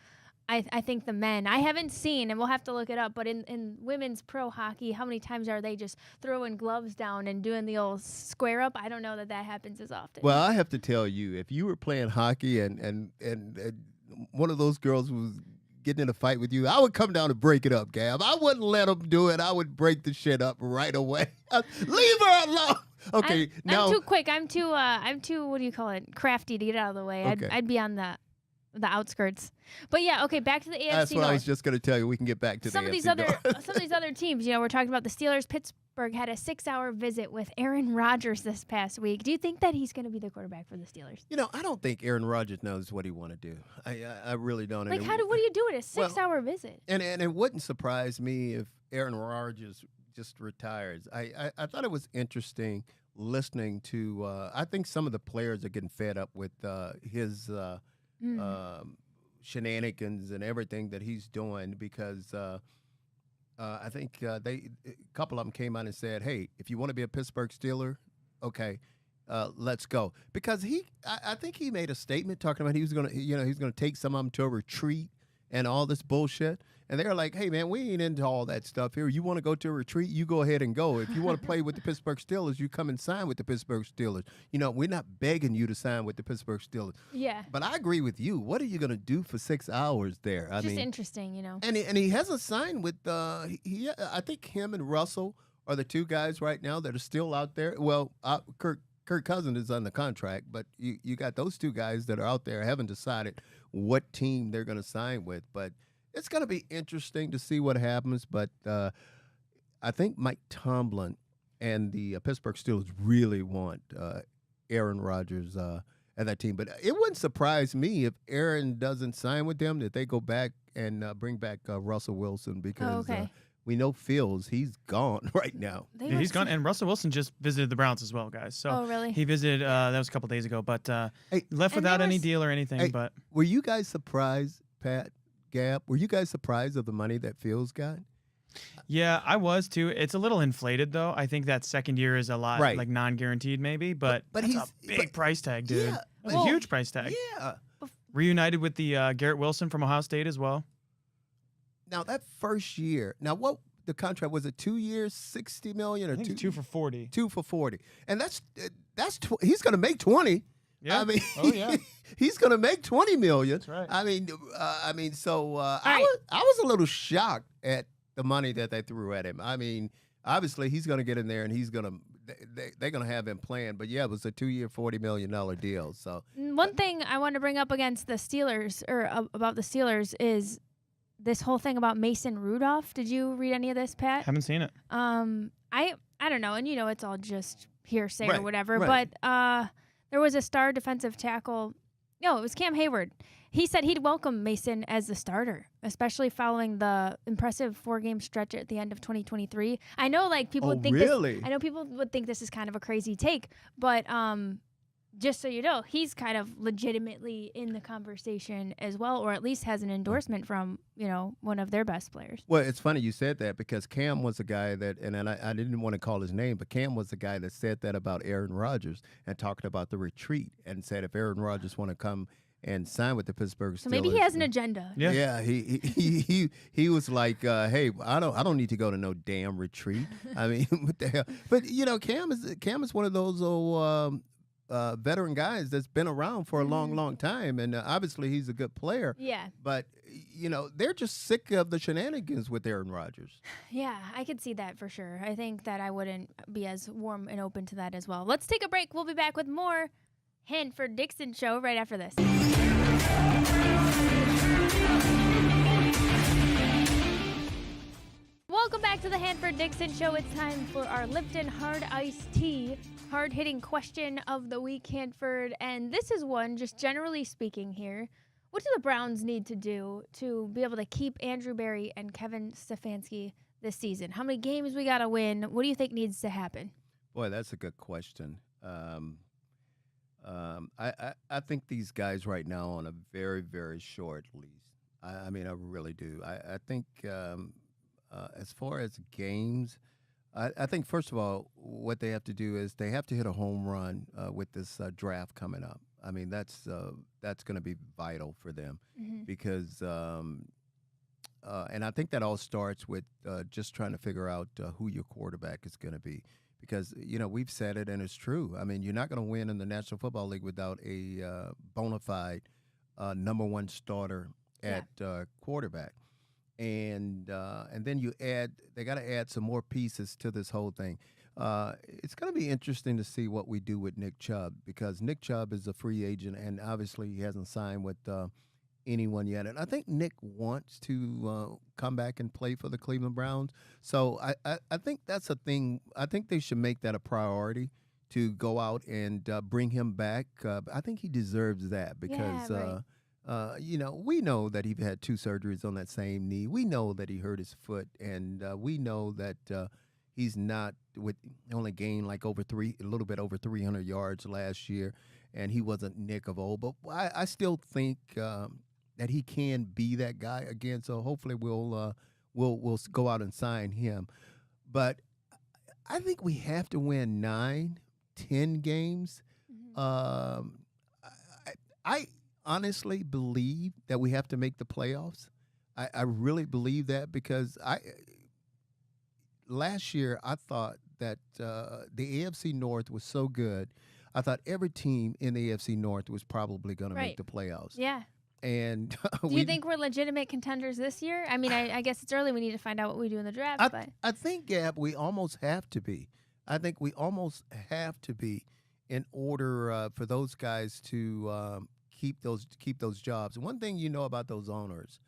I think, the men. I haven't seen, and we'll have to look it up, but in women's pro hockey, how many times are they just throwing gloves down and doing the old square up? I don't know that happens as often. Well, I have to tell you, if you were playing hockey and one of those girls was getting in a fight with you, I would come down and break it up, Gab. I wouldn't let them do it. I would break the shit up right away. Leave her alone. Okay, now I'm too quick. I'm too what do you call it? Crafty to get out of the way. Okay. I'd be on the outskirts. But yeah, okay, back to the AFC That's what North. I was just going to tell you. We can get back to some of these other teams. We're talking about the Steelers. Pittsburgh had a 6-hour visit with Aaron Rodgers this past week. Do you think that he's going to be the quarterback for the Steelers? I don't think Aaron Rodgers knows what he want to do. I really don't. Like, what do you do at a 6-hour visit? And it wouldn't surprise me if Aaron Rodgers just retires. I thought it was interesting listening to. I think some of the players are getting fed up with his. Shenanigans and everything that he's doing because I think a couple of them came out and said, hey, if you want to be a Pittsburgh Steeler, okay, let's go. Because I think he made a statement talking about he's going to take some of them to a retreat and all this bullshit. And they're like, hey, man, we ain't into all that stuff here. You want to go to a retreat, you go ahead and go. If you want to play with the Pittsburgh Steelers, you come and sign with the Pittsburgh Steelers. We're not begging you to sign with the Pittsburgh Steelers. Yeah. But I agree with you. What are you going to do for 6 hours there? It's just interesting, And he hasn't signed with I think him and Russell are the two guys right now that are still out there. Well, Kirk Cousins is on the contract, but you got those two guys that are out there haven't decided what team they're going to sign with. But it's going to be interesting to see what happens. But I think Mike Tomlin and the Pittsburgh Steelers really want Aaron Rodgers and that team. But it wouldn't surprise me if Aaron doesn't sign with them, that they go back and bring back Russell Wilson, because we know Fields, he's gone right now. Yeah, he's gone. And Russell Wilson just visited the Browns as well, guys. So oh, really? He visited, that was a couple days ago, but left without any deal or anything. Hey, but were you guys surprised, Pat, Gab? Were you guys surprised of the money that Fields got? Yeah, I was too. It's a little inflated though. I think that second year is a lot like non-guaranteed maybe, but that's he's a big price tag, dude. Yeah, That's a huge price tag. Yeah. Reunited with the Garrett Wilson from Ohio State as well. Now that first year, what the contract was? It 2 years, $60 million, or I think 2 for 40. 2 for 40, and he's going to make 20. Yeah. I mean, oh yeah, he's going to make 20 million. That's right. I mean, so I was a little shocked at the money that they threw at him. I mean, obviously he's going to get in there and they're going to have him playing. But yeah, it was a 2-year, $40 million deal. So one thing I want to bring up against the Steelers, or about the Steelers, is this whole thing about Mason Rudolph. Did you read any of this, Pat? Haven't seen it. I don't know, and it's all just hearsay or whatever. Right. But there was a star defensive tackle. No, it was Cam Hayward. He said he'd welcome Mason as the starter, especially following the impressive 4-game stretch at the end of 2023. I know, people would think really? I know people would think this is kind of a crazy take, but just so you know, he's kind of legitimately in the conversation as well, or at least has an endorsement from one of their best players. Well, it's funny you said that, because Cam was a guy that, and I didn't want to call his name, but Cam was the guy that said that about Aaron Rodgers and talked about the retreat and said if Aaron Rodgers want to come and sign with the Pittsburgh Steelers. So maybe he has an agenda. Yeah. He was like, hey, I don't need to go to no damn retreat. I mean, what the hell? But Cam is one of those old veteran guys that's been around for a long time, and obviously he's a good player. Yeah. But they're just sick of the shenanigans with Aaron Rodgers. Yeah, I could see that for sure. I think that I wouldn't be as warm and open to that as well. Let's take a break. We'll be back with more Hanford Dixon Show right after this. Welcome back to the Hanford Dixon Show. It's time for our Lipton Hard Iced Tea hard-hitting question of the week, Hanford. And this is one, just generally speaking here. What do the Browns need to do to be able to keep Andrew Berry and Kevin Stefanski this season? How many games we got to win? What do you think needs to happen? Boy, that's a good question. I think these guys right now on a very, very short lease. I mean, I really do. I think as far as games, I think, first of all, what they have to do is they have to hit a home run with this draft coming up. I mean, that's going to be vital for them because and I think that all starts with just trying to figure out who your quarterback is going to be. Because, we've said it, and it's true. I mean, you're not going to win in the National Football League without a bona fide number one starter at quarterback. And then they got to add some more pieces to this whole thing. It's going to be interesting to see what we do with Nick Chubb, because Nick Chubb is a free agent, and obviously he hasn't signed with anyone yet. And I think Nick wants to come back and play for the Cleveland Browns. So I think that's a thing. I think they should make that a priority to go out and bring him back. I think he deserves that because, we know that he had 2 surgeries on that same knee. We know that he hurt his foot, and we know that he's not only gained like a little bit over 300 yards last year, and he wasn't Nick of old. But I still think that he can be that guy again. So hopefully we'll go out and sign him. But I think we have to win 9-10 games. I honestly believe that we have to make the playoffs. I really believe that, because last year I thought that the AFC North was so good. I thought every team in the AFC North was probably going to make the playoffs. Yeah. And do you think we're legitimate contenders this year? I mean, I guess it's early. We need to find out what we do in the draft. But I think, Gab, we almost have to be. I think we almost have to be in order for those guys to keep those jobs. One thing you know about those owners,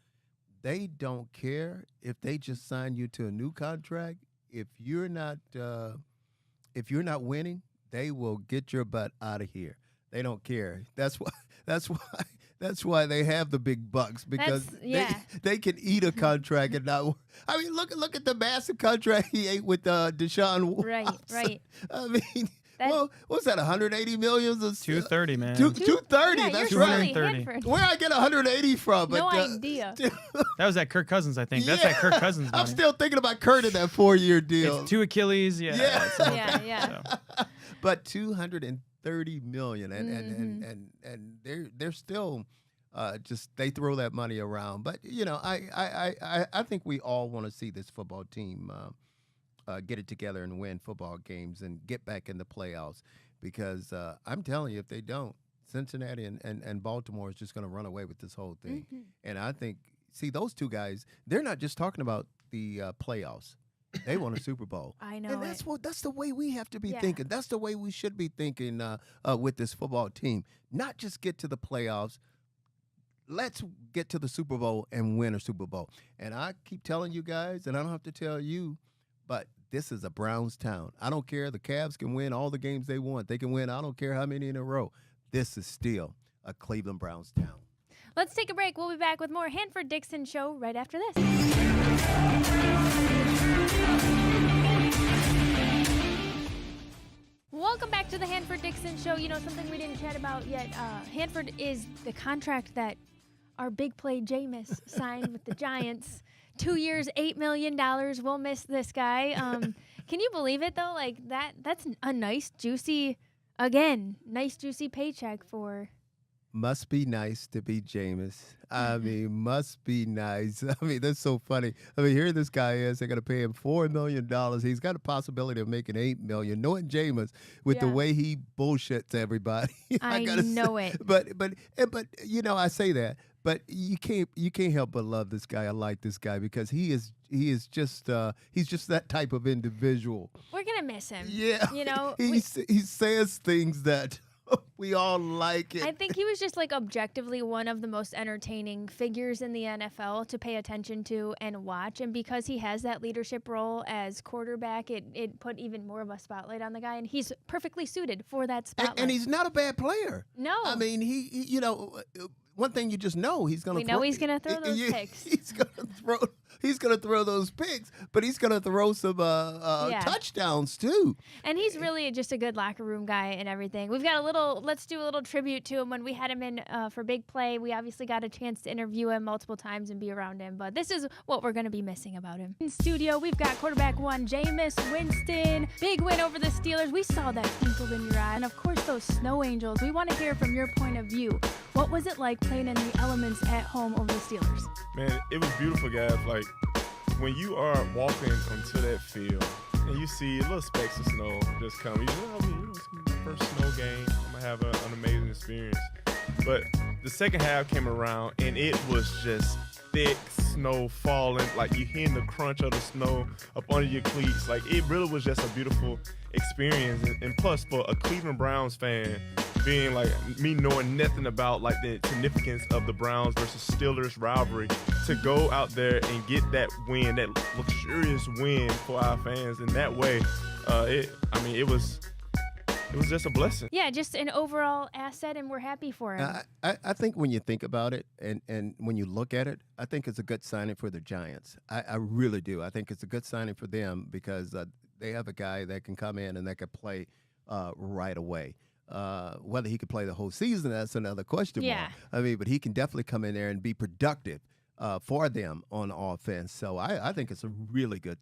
they don't care if they just sign you to a new contract. If you're not winning, they will get your butt out of here. They don't care. That's why. That's why. That's why they have the big bucks, because they can eat a contract and not. I mean, look at the massive contract he ate with Deshaun Watson. Right. I mean, well, what's that? 180 million? 230, man. 230. Yeah, that's you're right. really Hanford. Where I get 180 from? No idea. That was at Kirk Cousins, I think. That's that Kirk Cousins money. I'm still thinking about Kurt in that 4-year deal. It's 2 Achilles. Yeah. Yeah. But 230 million, and they're still just they throw that money around. But I think we all want to see this football team get it together and win football games and get back in the playoffs, because I'm telling you, if they don't, Cincinnati and Baltimore is just going to run away with this whole thing. And I think, see, those two guys, they're not just talking about the playoffs. They want a Super Bowl. I know. And that's the way we have to be thinking. That's the way we should be thinking with this football team. Not just get to the playoffs. Let's get to the Super Bowl and win a Super Bowl. And I keep telling you guys, and I don't have to tell you, but this is a Browns town. I don't care. The Cavs can win all the games they want. They can win, I don't care how many in a row. This is still a Cleveland Browns town. Let's take a break. We'll be back with more Hanford Dixon Show right after this. Welcome back to the Hanford Dixon Show. You know, something we didn't chat about yet. Hanford is the contract that our big play Jameis signed with the Giants. 2 years, $8 million. We'll miss this guy. Can you believe it, though? Like, that's a nice, juicy paycheck for... Must be nice to be Jameis. I mean, must be nice. I mean, that's so funny. I mean, here this guy is. They're going to pay him $4 million. He's got a possibility of making $8 million. Knowing Jameis, with the way he bullshits everybody, I know it. But I say that. But you can't help but love this guy. I like this guy because he's just that type of individual. We're gonna miss him. Yeah, you know, he says things that we all like it. I think he was just like objectively one of the most entertaining figures in the NFL to pay attention to and watch. And because he has that leadership role as quarterback, it put even more of a spotlight on the guy. And he's perfectly suited for that spotlight. And he's not a bad player. No. I mean, he one thing you just know, he's going to throw. We know he's going to throw those picks. He's going to throw those picks, but he's going to throw some touchdowns too. And he's really just a good locker room guy and everything. Let's do a little tribute to him. When we had him in for Big Play, we obviously got a chance to interview him multiple times and be around him, but this is what we're going to be missing about him. In studio, we've got quarterback one, Jameis Winston. Big win over the Steelers. We saw that twinkle in your eye. And of course, those snow angels. We want to hear from your point of view. What was it like playing in the elements at home over the Steelers? Man, it was beautiful, guys. Like, when you are walking onto that field and you see little specks of snow just come, it's my first snow game. I'm going to have an amazing experience. But the second half came around, and it was just thick snow falling. Like, you hearing the crunch of the snow up under your cleats. Like, it really was just a beautiful experience. And plus, for a Cleveland Browns fan, being like me knowing nothing about like the significance of the Browns versus Steelers rivalry, to go out there and get that win, that luxurious win for our fans in that way, it was just a blessing. Yeah, just an overall asset, and we're happy for him. I think when you think about it and when you look at it, I think it's a good signing for the Giants. I really do. I think it's a good signing for them because they have a guy that can come in and that can play right away. Whether he could play the whole season, that's another question mark. I mean, but he can definitely come in there and be productive for them on offense. So I think it's a really good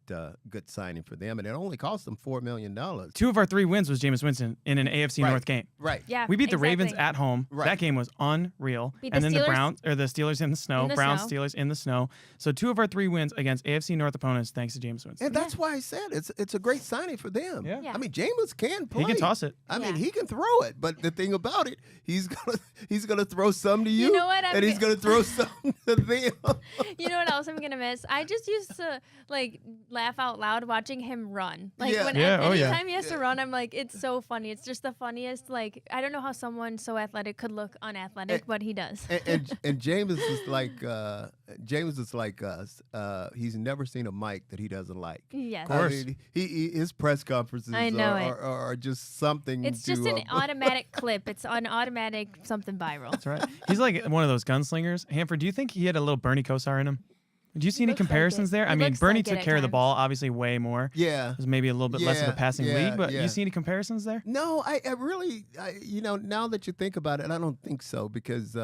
signing for them, and it only cost them $4 million. 2 of our 3 wins was Jameis Winston in an AFC North game. Right. Yeah. We beat the Ravens at home. Right. That game was unreal. And then the Steelers in the snow. Steelers in the snow. So 2 of our 3 wins against AFC North opponents, thanks to Jameis Winston. And that's why I said it's a great signing for them. Yeah. I mean, Jameis can play. He can toss it. I mean, he can throw it. But the thing about it, he's gonna throw some to you. You know what? And he's gonna throw some to them. You know what else I'm gonna miss? I just used to like laugh out loud watching him run. Like anytime he has to run, I'm like, it's so funny. It's just the funniest. Like, I don't know how someone so athletic could look unathletic, but he does. And Jameis is like James is like us. He's never seen a mic that he doesn't like. Yes. Of course. I mean, his press conferences I know are just something. It's just an automatic clip. It's an automatic something viral. That's right. He's like one of those gunslingers. Hanford, do you think he had a little Bernie Kosar in him? Do you see any Looks like comparisons it. there? He I mean, looks Bernie like it took at care of the times. ball, obviously way more. Yeah. It was maybe a little bit less of a passing league, but yeah. you see any comparisons there? No, I really, now that you think about it, I don't think so because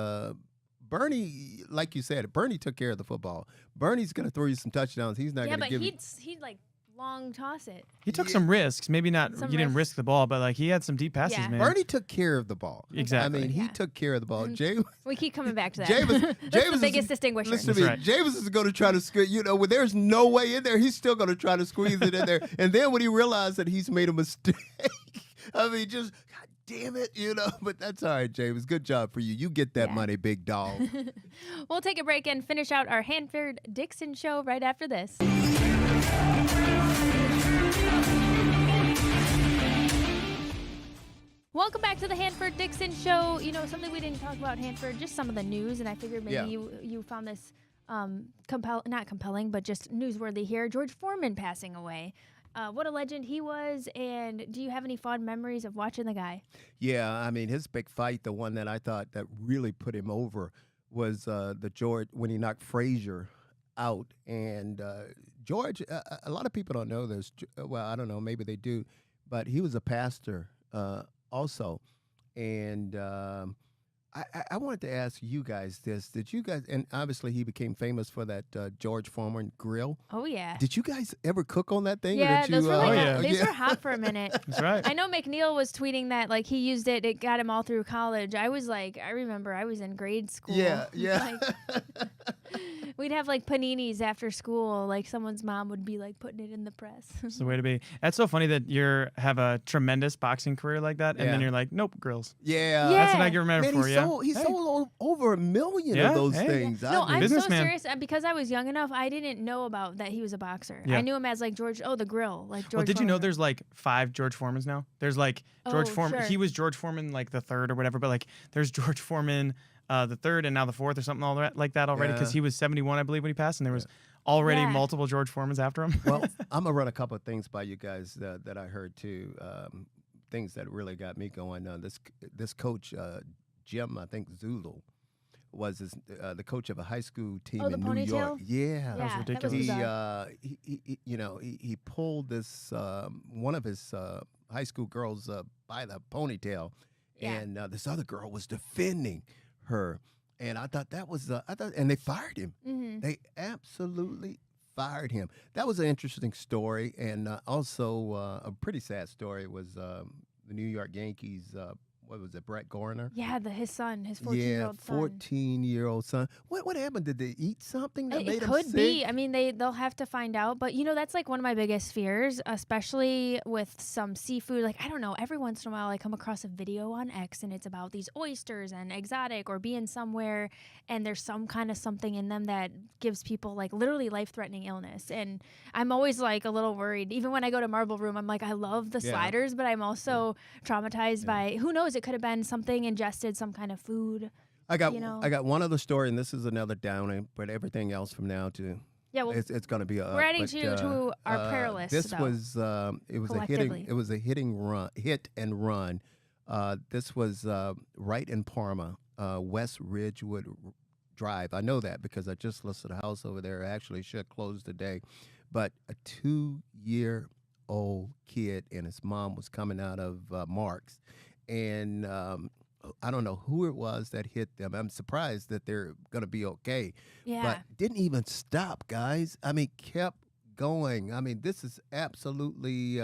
Bernie, like you said, Bernie took care of the football. Bernie's going to throw you some touchdowns. He's not Yeah, going but to give you. he'd like long toss it. He took some risks. Maybe not. Some He didn't risks. risk the ball, but like he had some deep passes, Yeah. man. Bernie took care of the ball. Exactly. I mean, he Yeah. took care of the ball. James. We keep coming back to that. Jameis, That's Jameis the biggest is, distinguisher. Listen to me. That's right. Jameis is going to try to squeeze. When there's no way in there, he's still going to try to squeeze it in there. And then when he realized that he's made a mistake, I mean, just God damn it, But that's all right, James. Good job for you. You get that Yeah. money, big dog. We'll take a break and finish out our Hanford Dixon show right after this. Welcome back to the Hanford Dixon show. Something we didn't talk about, Hanford, just some of the news, and I figured maybe Yeah. you found this not compelling, but just newsworthy here. George Foreman passing away. What a legend he was, and do you have any fond memories of watching the guy? Yeah, I mean, his big fight, the one that I thought that really put him over was the George when he knocked Frazier out. And George, a lot of people don't know this. Well, I don't know, maybe they do, but he was a pastor also. And I wanted to ask you guys this. Did you guys, and obviously he became famous for that George Foreman grill. Oh, yeah. Did you guys ever cook on that thing? Yeah, or did those you, were like, yeah. these were hot for a minute. That's right. I know McNeil was tweeting that like he used it. It got him all through college. I remember I was in grade school. Yeah, yeah. Like, we'd have like paninis after school. Like someone's mom would be like putting it in the press. It's the way to be. That's so funny that have a tremendous boxing career like that, and Yeah. then you're like, nope, grills. Yeah. Yeah. That's what I can remember Man, for he you. sold, he sold over 1 million Yeah, of those hey. things. No, I mean, I'm so Businessman. serious because I was young enough. I didn't know about that he was a boxer. Yeah. I knew him as like George. Oh, the grill, like George. Well, did you know Foreman. there's like 5 George Foremans now? There's like George Oh, Foreman. sure. He was George Foreman like the 3rd or whatever, but like there's George Foreman the 3rd and now the 4th or something like that already because Yeah. he was 71, I believe, when he passed, and there was already Yeah. multiple George Foremans after him. well, I'm gonna run a couple of things by you guys that I heard too. Things that really got me going. This coach Jim, I think Zulu, was the coach of a high school team Oh, the in New York. ponytail? Yeah. Yeah, that was ridiculous. bizarre. He pulled this one of his high school girls by the ponytail, Yeah. and this other girl was defending her, and I thought that was and they fired him. Mhm. They absolutely fired him. That was an interesting story, and also a pretty sad story was the New York Yankees. What was it, Brett Garner? Yeah, his son, his 14-year-old son. 14-year-old son. What happened? Did they eat something that It made him could sick? be. I mean, they'll have to find out. But that's like one of my biggest fears, especially with some seafood. Like I don't know. Every once in a while, I come across a video on X, and it's about these oysters and exotic or being somewhere, and there's some kind of something in them that gives people like literally life-threatening illness. And I'm always like a little worried. Even when I go to Marble Room, I'm like, I love the Yeah. sliders, but I'm also traumatized by who knows. It could have been something ingested, some kind of food. I got you know. I got one other story, and this is another downer, but everything else from now to Yeah, well, it's going to be a we're adding to our prayer list, This though, was it was collectively. a hit and run. This was right in Parma, West Ridgewood Drive. I know that because I just listed a house over there. Actually, should close today, but a 2-year-old kid and his mom was coming out of Mark's, and I don't know who it was that hit them. I'm surprised that they're going to be okay. yeah. But didn't even stop, guys. I mean, kept going. I mean, this is absolutely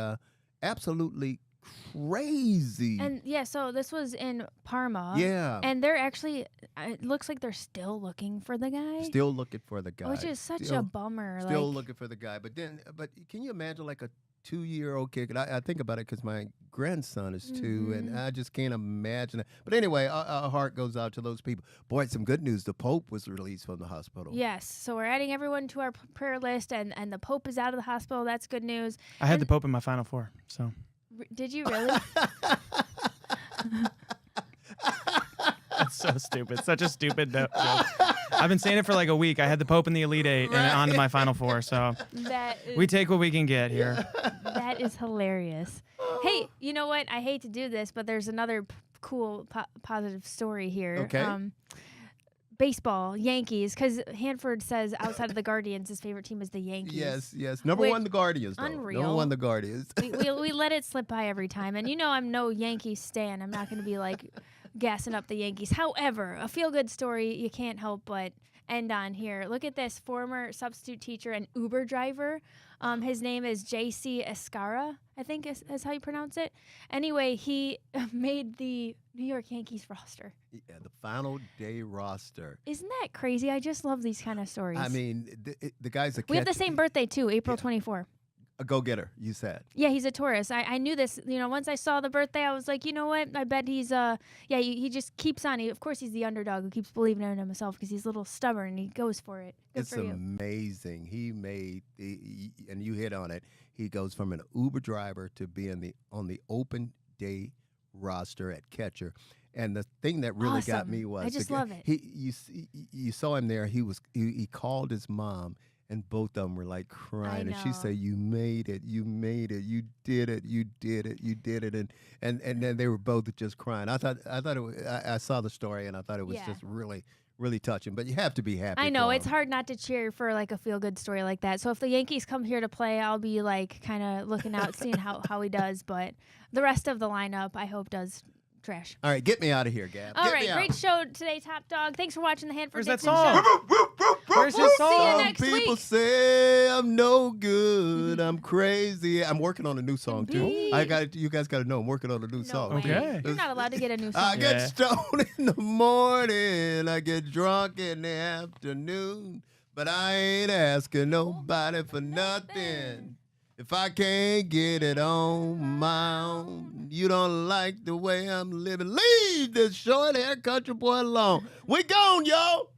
crazy. And yeah, so this was in Parma. yeah. And they're actually, it looks like they're still looking for the guy. Still looking for the guy. Which is such a Still- bummer. Still like, looking for the guy. But can you imagine like a 2-year-old kid? And I think about it because my grandson is 2, and I just can't imagine it. But anyway, our heart goes out to those people. Boy, some good news. The Pope was released from the hospital. Yes. So we're adding everyone to our prayer list, and the Pope is out of the hospital. That's good news. I had the Pope in my Final Four, so Did you really? that's so stupid. Such a stupid joke. I've been saying it for like a week. I had the Pope in the Elite Eight and on to my Final Four. So we take what we can get here. That is hilarious. Hey, you know what? I hate to do this, but there's another cool, positive story here. Okay. Baseball, Yankees, because Hanford says outside of the Guardians, his favorite team is the Yankees. Yes. Number one, the Guardians, though. Unreal. Number one, the Guardians. we let it slip by every time. And you know I'm no Yankee stan. I'm not going to be like gassing up the Yankees. However, a feel-good story you can't help but end on here. Look at this. Former substitute teacher and Uber driver. His name is J.C. Escara, I think is how you pronounce it. Anyway, he made the New York Yankees roster. Yeah, the final day roster. Isn't that crazy? I just love these kind of stories. I mean, the guy's a we have the same birthday, too, April 24. A go-getter, you said. Yeah, he's a Taurus. I knew this. You know, once I saw the birthday, I was like, you know what? I bet he's he just keeps on. Of course, he's the underdog who keeps believing in himself because he's a little stubborn and he goes for it. Good It's for you. amazing. He made and you hit on it. He goes from an Uber driver to being on the open day roster at catcher. And the thing that really got Awesome. me was I just love it. You saw him there. He called his mom. And both of them were like crying, and she know. said, "You made it, you made it, you did it, you did it, you did it," and then they were both just crying. I thought it was, I saw the story and I thought it was just really, really touching. But you have to be happy. I know for it's him. hard not to cheer for like a feel good story like that. So if the Yankees come here to play, I'll be like kind of looking out, seeing how he does. But the rest of the lineup, I hope does trash. All right, get me out of here, Gab. All Get right, me out. great show today, Top Dog. Thanks for watching the Hanford Where's that Dixon song? Show. Where's We'll his see you song? next Some people week. say I'm no good. I'm crazy. I'm working on a new song too. Indeed. You guys got to know I'm working on a new No song. way. Okay. You're not allowed to get a new song. I get Yeah. stoned in the morning. I get drunk in the afternoon. But I ain't asking nobody for nothing. If I can't get it on my own, you don't like the way I'm living. Leave this short hair country boy alone. We gone, y'all.